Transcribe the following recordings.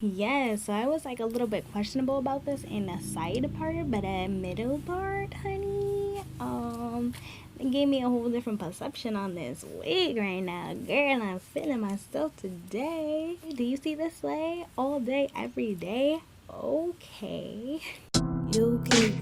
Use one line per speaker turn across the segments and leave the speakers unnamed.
Yes, so I was like a little bit questionable about this in the side part, but a middle part, honey, it gave me a whole different perception on this wig right now. Girl, I'm feeling myself today. Do you see this way? All day, every day? Okay.
You keep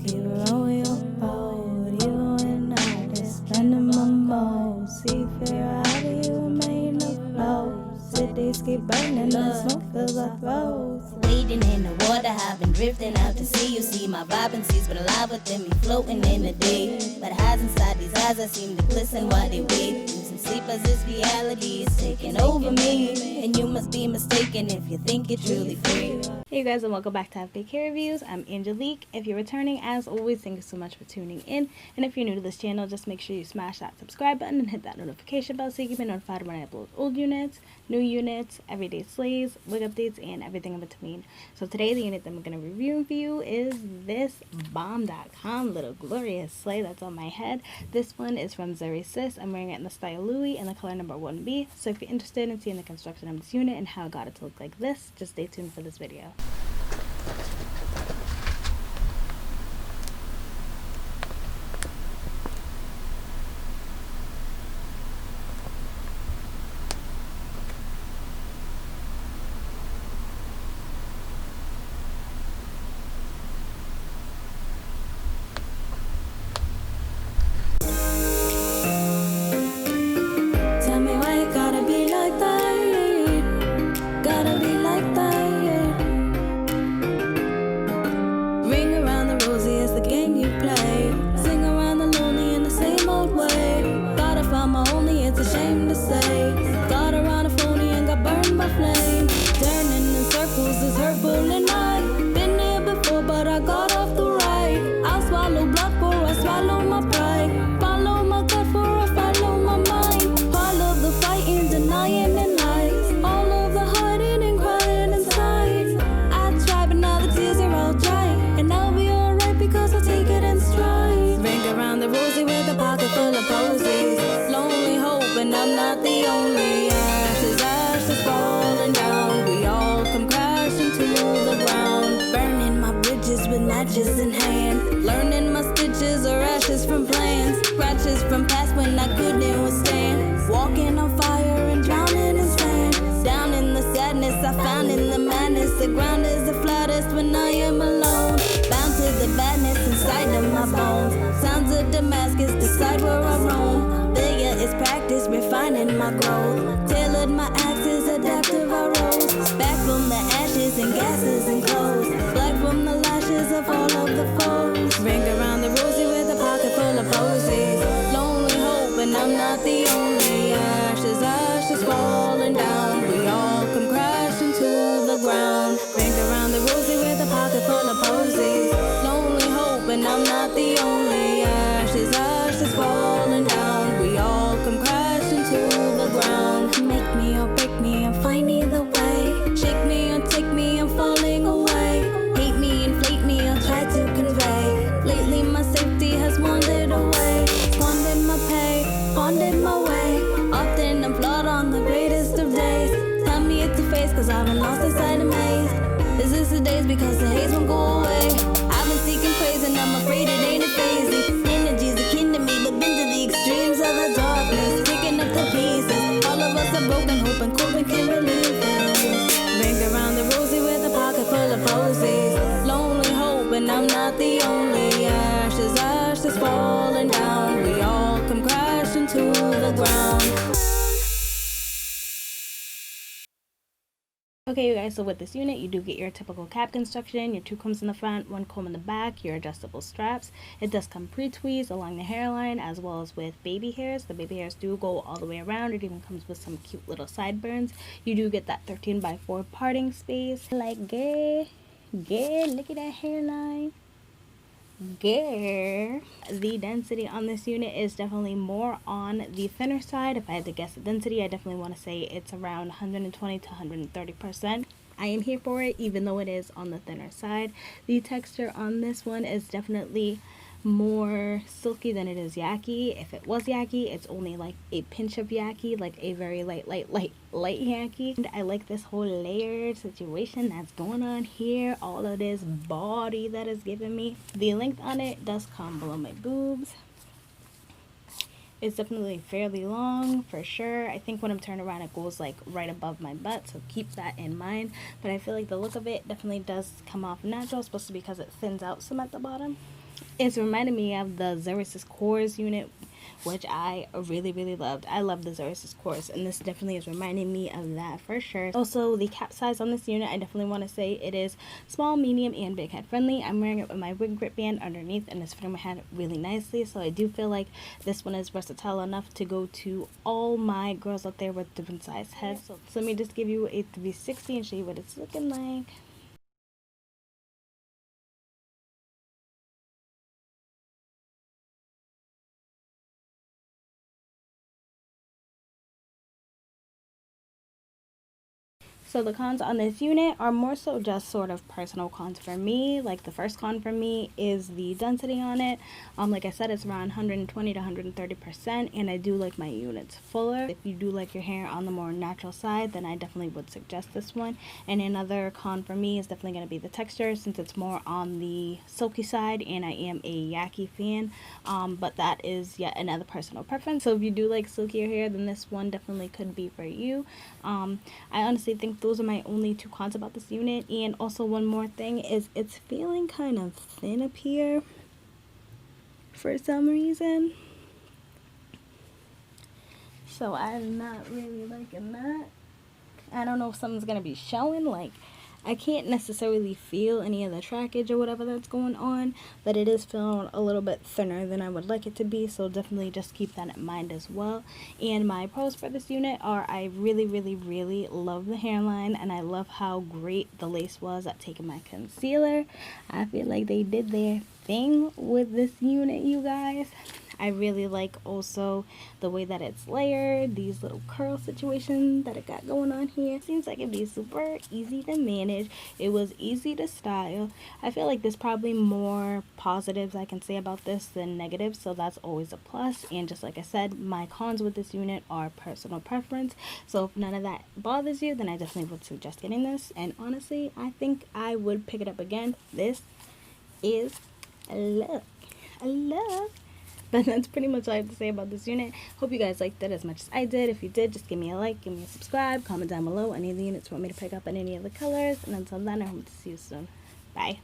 on your boat, you and I just spending my mode. See fear, how do you remain afloat? Cities keep burning, the smoke fills our throats.
Wading in the water, I've been drifting out to sea. You see my vibrancy's been alive within me, floating in the day. But highs inside these eyes, I seem to glisten while they wait. Losing sleep as this reality is taking over me. And you must be mistaken if you think you're truly free.
Hey you guys, and welcome back to Have Fake Hair Reviews. I'm Angelique. If you're returning, as always, thank you so much for tuning in. And if you're new to this channel, just make sure you smash that subscribe button and hit that notification bell so you can be notified when I upload old units, new units, everyday slays, wig updates, and everything in between. So today, the unit that I'm going to review for you is this bomb.com little glorious slay that's on my head. This one is from Zury Sis. I'm wearing it in the style Louis in the color number 1B. So if you're interested in seeing the construction of this unit and how I got it to look like this, just stay tuned for this video.
Tell me why you gotta be like that. Gotta be like that. Ring around the rosy is the game you play. Sing around the lonely in the same old way. Thought I found my only, it's a shame to say. Got around a phony and got burned by flame. Turning in circles is hurtful and I been there before, but I got off the right. I'll swallow blood for I swallow my pride. Follow my gut for I follow my mind. All of the fighting, denying and lies. All of the hiding and crying inside. I try, but now the tears are all dry. And I'll be alright because I'll take it in stride. Ring around the rosy with a pocket full of posies. Lonely hoping I'm not the only. Ashes falling down. We all come crashing to the ground. Burning my bridges with matches in hand. Learning my stitches are ashes from plans. Scratches from past when I couldn't withstand. Walking on fire and drowning in sand. Down in the sadness I found in the madness. The ground is the flattest when I am alone. Bound to the badness inside of my bones. Sounds of Damascus decide where I roam. Failure is practice, refining my growth. Tailored my axes, adaptive I rose. Back from the ashes and gases and clothes. Black from the lashes of all of the foes. Ring around the rosy with a pocket full of posies. Lonely hoping I'm not the only. Ashes falling down. We all come crashing to the ground. Ring around the rosy with a pocket full of posies. Lonely hoping I'm not the only. Ashes falling down. We all come crashing to the ground. Make me or break me, I'm fine either way. Shake me or take me, I'm falling away. Hate me, inflate me, I'll try to convey. Lately my safety has wandered away. Squandered my pay, squandered my way. Often I'm flawed on the greatest of days. Tell me it's a phase, cause I've been lost inside a maze. Is this the days because the haze won't go away? I've been seeking praise and I'm afraid it ain't a phase. The energy's akin to me, but been to the extremes of the darkness. Picking up the pieces. All of us are broken, hoping coping can relieve this. Ring around the rosy with a pocket full of posies. Lonely hoping I'm not the only. Ashes falling down. We all come crashing to the ground.
Okay, you guys, so with this unit, you do get your typical cap construction, your 2 combs in the front, 1 comb in the back, your adjustable straps. It does come pre-tweezed along the hairline as well as with baby hairs. The baby hairs do go all the way around. It even comes with some cute little sideburns. You do get that 13x4 parting space. Like, girl, look at that hairline. Girl. The density on this unit is definitely more on the thinner side. If I had to guess the density, I definitely want to say it's around 120 to 130%. I am here for it, even though it is on the thinner side. The texture on this one is definitely more silky than it is yaki. If it was yaki, it's only like a pinch of yaki, like a very light yaki. And I like this whole layered situation that's going on here. All of this body that is giving me. The length on it does come below my boobs. It's definitely fairly long for sure. I think when I'm turned around it goes like right above my butt, so keep that in mind. But I feel like the look of it definitely does come off natural, especially because it thins out some at the bottom. It's reminding me of the Zury Sis Cores unit, which I really loved. I love the Zury Sis Cores, and this definitely is reminding me of that for sure. Also, the cap size on this unit, I definitely want to say it is small, medium, and big head friendly. I'm wearing it with my wig grip band underneath, and it's fitting my head really nicely, so I do feel like this one is versatile enough to go to all my girls out there with different size heads. So let me just give you a 360 and show you what it's looking like. So the cons on this unit are more so just sort of personal cons for me. Like the first con for me is the density on it. Like I said, it's around 120 to 130%, and I do like my units fuller. If you do like your hair on the more natural side, then I definitely would suggest this one. And another con for me is definitely going to be the texture, since it's more on the silky side, and I am a yaki fan. But that is yet another personal preference. So if you do like silkier hair, then this one definitely could be for you. I honestly think those are my only two cons about this unit. And also one more thing is it's feeling kind of thin up here for some reason, so I'm not really liking that. I don't know if something's gonna be showing. Like, I can't necessarily feel any of the trackage or whatever that's going on, but it is feeling a little bit thinner than I would like it to be, so definitely just keep that in mind as well. And my pros for this unit are I really love the hairline, and I love how great the lace was at taking my concealer. I feel like they did their thing with this unit, you guys. I really like also the way that it's layered, these little curl situations that it got going on here. Seems like it'd be super easy to manage. It was easy to style. I feel like there's probably more positives I can say about this than negatives, so that's always a plus. And just like I said, my cons with this unit are personal preference. So if none of that bothers you, then I definitely would suggest getting this. And honestly, I think I would pick it up again. This is a look. But that's pretty much all I have to say about this unit. Hope you guys liked it as much as I did. If you did, just give me a like, give me a subscribe, comment down below any of the units you want me to pick up in any of the colors. And until then, I hope to see you soon. Bye.